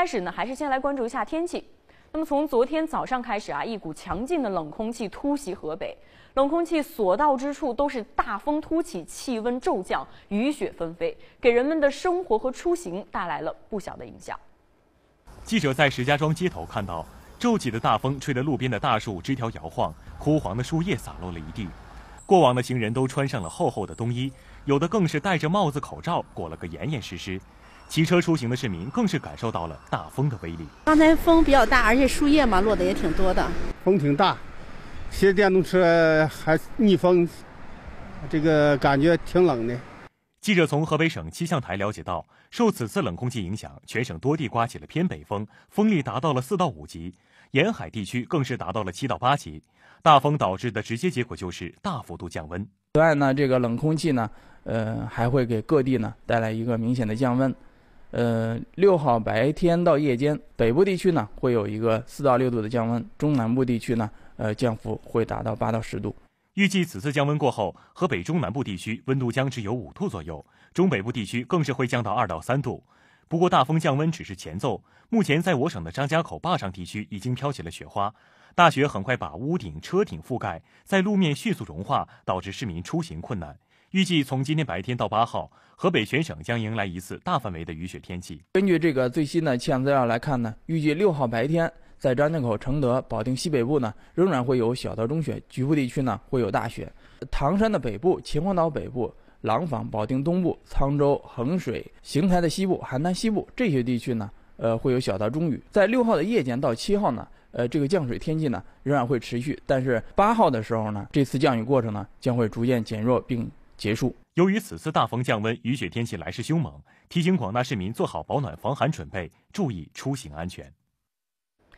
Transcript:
开始呢，还是先来关注一下天气。那么从昨天早上开始啊，一股强劲的冷空气突袭河北，冷空气所到之处都是大风突起，气温骤降，雨雪纷飞，给人们的生活和出行带来了不小的影响。记者在石家庄街头看到，骤起的大风吹得路边的大树枝条摇晃，枯黄的树叶洒落了一地。过往的行人都穿上了厚厚的冬衣，有的更是戴着帽子口罩，裹了个严严实实。骑车出行的市民更是感受到了大风的威力。刚才风比较大，而且树叶嘛落的也挺多的，风挺大，骑电动车还逆风，这个感觉挺冷的。记者从河北省气象台了解到，受此次冷空气影响，全省多地刮起了偏北风，风力达到了4到5级，沿海地区更是达到了7到8级。大风导致的直接结果就是大幅度降温。此外呢，这个冷空气呢，还会给各地呢带来一个明显的降温。6号白天到夜间，北部地区呢会有一个4到6度的降温，中南部地区呢，降幅会达到8到10度。预计此次降温过后，河北中南部地区温度将只有5度左右，中北部地区更是会降到2到3度。不过大风降温只是前奏，目前在我省的张家口坝上地区已经飘起了雪花，大雪很快把屋顶、车顶覆盖，在路面迅速融化，导致市民出行困难。预计从今天白天到8号，河北全省将迎来一次大范围的雨雪天气。根据这个最新的气象资料来看呢，预计6号白天在张家口、承德、保定西北部呢，仍然会有小到中雪，局部地区呢会有大雪。唐山的北部、秦皇岛北部、廊坊、保定东部、沧州、衡水、邢台的西部、邯郸西部这些地区呢，会有小到中雨。在6号的夜间到7号呢，这个降水天气呢仍然会持续，但是8号的时候呢，这次降雨过程呢将会逐渐减弱并结束。由于此次大风降温，雨雪天气来势凶猛，提醒广大市民做好保暖防寒准备，注意出行安全。